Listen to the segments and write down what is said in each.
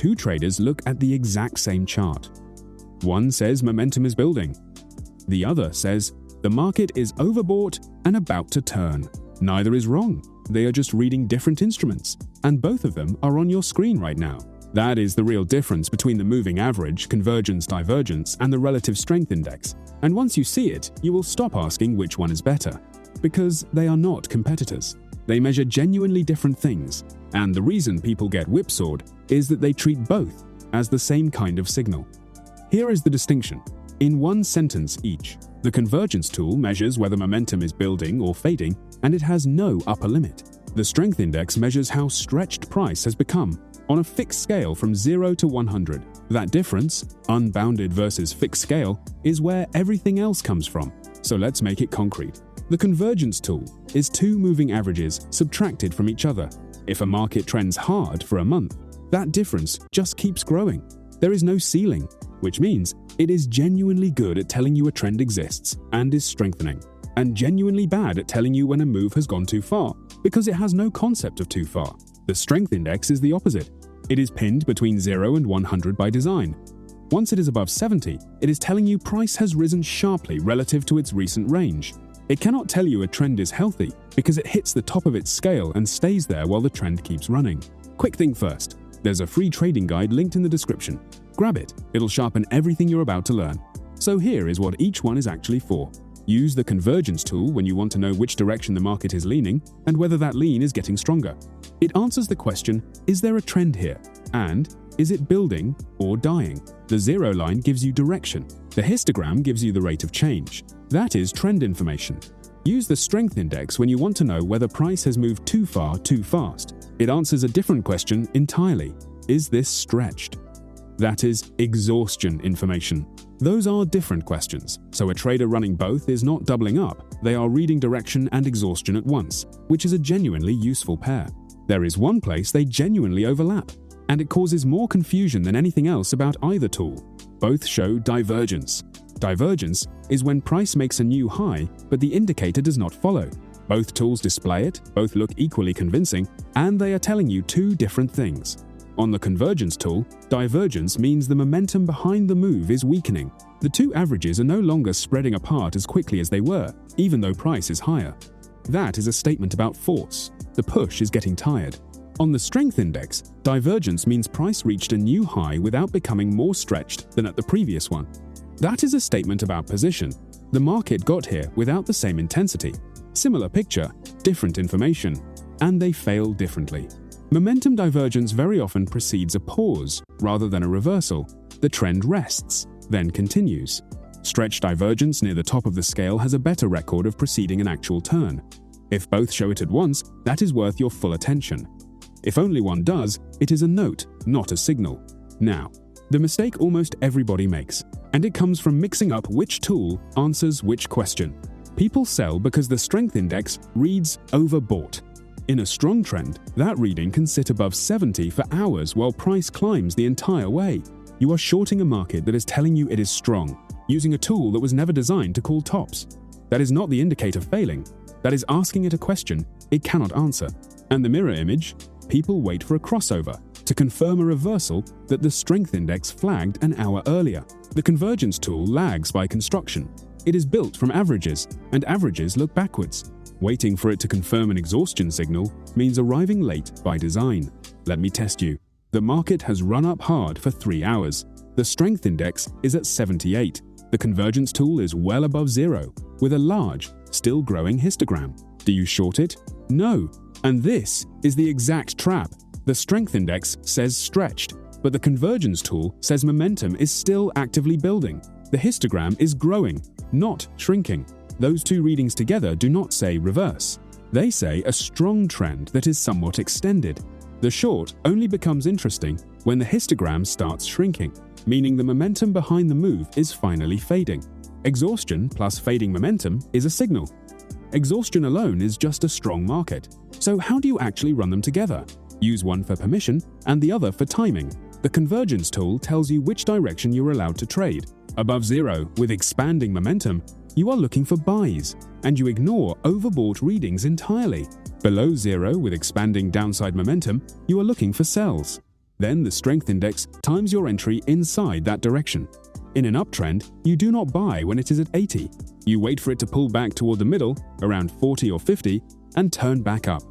two traders look at the exact same chart. One says momentum is building. The other says the market is overbought and about to turn. Neither is wrong. They are just reading different instruments, and both of them are on your screen right now. That is the real difference between the moving average, convergence, divergence, and the relative strength index. And once you see it, you will stop asking which one is better, because they are not competitors. They measure genuinely different things, and the reason people get whipsawed is that they treat both as the same kind of signal. Here is the distinction. In one sentence each, the convergence tool measures whether momentum is building or fading, and it has no upper limit. The strength index measures how stretched price has become on a fixed scale from 0 to 100. That difference, unbounded versus fixed scale, is where everything else comes from. So let's make it concrete. The convergence tool is two moving averages subtracted from each other. If a market trends hard for a month, that difference just keeps growing. There is no ceiling, which means it is genuinely good at telling you a trend exists and is strengthening, and genuinely bad at telling you when a move has gone too far, because it has no concept of too far. The strength index is the opposite. It is pinned between 0 and 100 by design. Once it is above 70, it is telling you price has risen sharply relative to its recent range. It cannot tell you a trend is healthy because it hits the top of its scale and stays there while the trend keeps running. Quick thing first, there's a free trading guide linked in the description. Grab it, it'll sharpen everything you're about to learn. So here is what each one is actually for. Use the convergence tool when you want to know which direction the market is leaning and whether that lean is getting stronger. It answers the question, is there a trend here? And is it building or dying? The zero line gives you direction. The histogram gives you the rate of change. That is trend information. Use the strength index when you want to know whether price has moved too far too fast. It answers a different question entirely. Is this stretched? That is exhaustion information. Those are different questions, so a trader running both is not doubling up. They are reading direction and exhaustion at once, which is a genuinely useful pair. There is one place they genuinely overlap, and it causes more confusion than anything else about either tool. Both show divergence. Divergence is when price makes a new high, but the indicator does not follow. Both tools display it, both look equally convincing, and they are telling you two different things. On the convergence tool, divergence means the momentum behind the move is weakening. The two averages are no longer spreading apart as quickly as they were, even though price is higher. That is a statement about force. The push is getting tired. On the strength index, divergence means price reached a new high without becoming more stretched than at the previous one. That is a statement about position. The market got here without the same intensity. Similar picture, different information, and they fail differently. Momentum divergence very often precedes a pause rather than a reversal. The trend rests, then continues. Stretch divergence near the top of the scale has a better record of preceding an actual turn. If both show it at once, that is worth your full attention. If only one does, it is a note, not a signal. Now, the mistake almost everybody makes, and it comes from mixing up which tool answers which question. People sell because the strength index reads overbought. In a strong trend, that reading can sit above 70 for hours while price climbs the entire way. You are shorting a market that is telling you it is strong, using a tool that was never designed to call tops. That is not the indicator failing. That is asking it a question it cannot answer. And the mirror image, people wait for a crossover to confirm a reversal that the strength index flagged an hour earlier. The convergence tool lags by construction. It is built from averages, and averages look backwards. Waiting for it to confirm an exhaustion signal means arriving late by design. Let me test you. The market has run up hard for 3 hours. The strength index is at 78. The convergence tool is well above 0, with a large, still growing histogram. Do you short it? No. And this is the exact trap. The strength index says stretched, but the convergence tool says momentum is still actively building. The histogram is growing, not shrinking. Those two readings together do not say reverse. They say a strong trend that is somewhat extended. The short only becomes interesting when the histogram starts shrinking, meaning the momentum behind the move is finally fading. Exhaustion plus fading momentum is a signal. Exhaustion alone is just a strong market. So how do you actually run them together? Use one for permission and the other for timing. The convergence tool tells you which direction you're allowed to trade. Above 0, with expanding momentum, you are looking for buys, and you ignore overbought readings entirely. Below 0, with expanding downside momentum, you are looking for sells. Then the strength index times your entry inside that direction. In an uptrend, you do not buy when it is at 80. You wait for it to pull back toward the middle, around 40 or 50, and turn back up.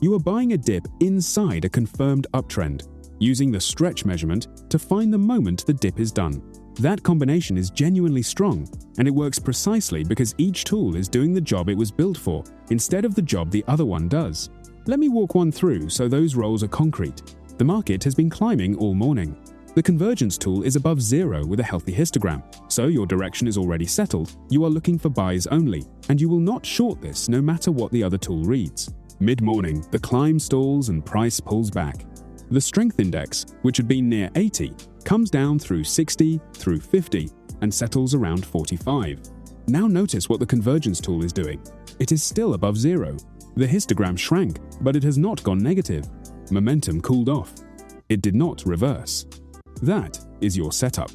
You are buying a dip inside a confirmed uptrend, using the stretch measurement to find the moment the dip is done. That combination is genuinely strong, and it works precisely because each tool is doing the job it was built for, instead of the job the other one does. Let me walk one through so those roles are concrete. The market has been climbing all morning. The convergence tool is above zero with a healthy histogram, so your direction is already settled. You are looking for buys only, and you will not short this no matter what the other tool reads. Mid-morning, the climb stalls and price pulls back. The strength index, which had been near 80, comes down through 60, through 50, and settles around 45. Now notice what the convergence tool is doing. It is still above zero. The histogram shrank, but it has not gone negative. Momentum cooled off. It did not reverse. That is your setup.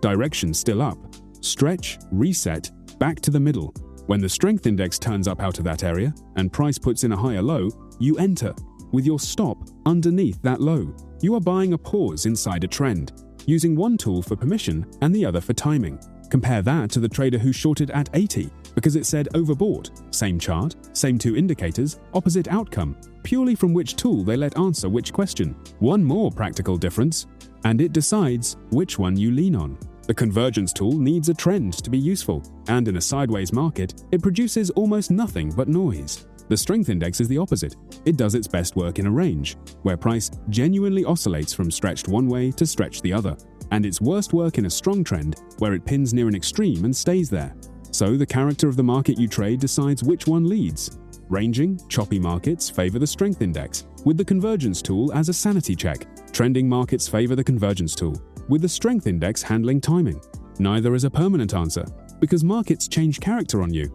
Direction still up. Stretch, reset, back to the middle. When the strength index turns up out of that area and price puts in a higher low, you enter, with your stop underneath that low. You are buying a pause inside a trend, using one tool for permission and the other for timing. Compare that to the trader who shorted at 80 because it said overbought. Same chart, same two indicators, opposite outcome, purely from which tool they let answer which question. One more practical difference, and it decides which one you lean on. The convergence tool needs a trend to be useful, and in a sideways market, it produces almost nothing but noise. The strength index is the opposite. It does its best work in a range, where price genuinely oscillates from stretched one way to stretched the other, and its worst work in a strong trend, where it pins near an extreme and stays there. So the character of the market you trade decides which one leads. Ranging, choppy markets favor the strength index, with the convergence tool as a sanity check. Trending markets favor the convergence tool, with the strength index handling timing. Neither is a permanent answer, because markets change character on you,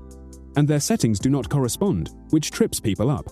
and their settings do not correspond, which trips people up.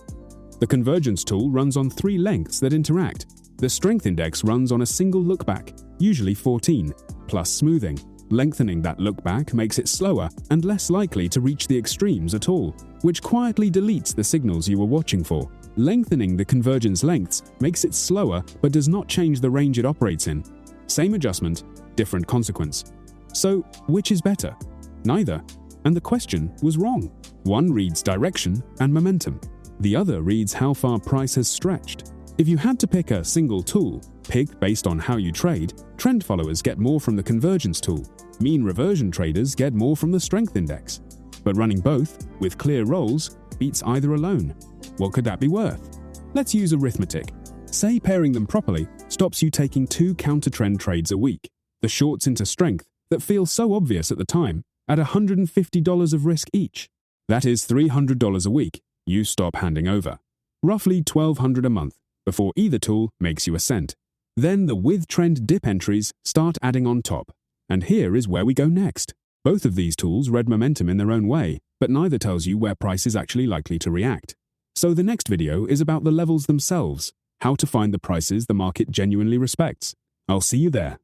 The convergence tool runs on 3 lengths that interact. The strength index runs on a single lookback, usually 14, plus smoothing. Lengthening that lookback makes it slower and less likely to reach the extremes at all, which quietly deletes the signals you were watching for. Lengthening the convergence lengths makes it slower but does not change the range it operates in. Same adjustment, different consequence. So, which is better? Neither. And the question was wrong. One reads direction and momentum. The other reads how far price has stretched. If you had to pick a single tool, pick based on how you trade, trend followers get more from the convergence tool. Mean reversion traders get more from the strength index. But running both, with clear roles, beats either alone. What could that be worth? Let's use arithmetic. Say pairing them properly stops you taking 2 counter-trend trades a week. The shorts into strength that feel so obvious at the time, at $150 of risk each. That is $300 a week you stop handing over. Roughly $1,200 a month before either tool makes you a cent. Then the with trend dip entries start adding on top. And here is where we go next. Both of these tools read momentum in their own way, but neither tells you where price is actually likely to react. So the next video is about the levels themselves, how to find the prices the market genuinely respects. I'll see you there.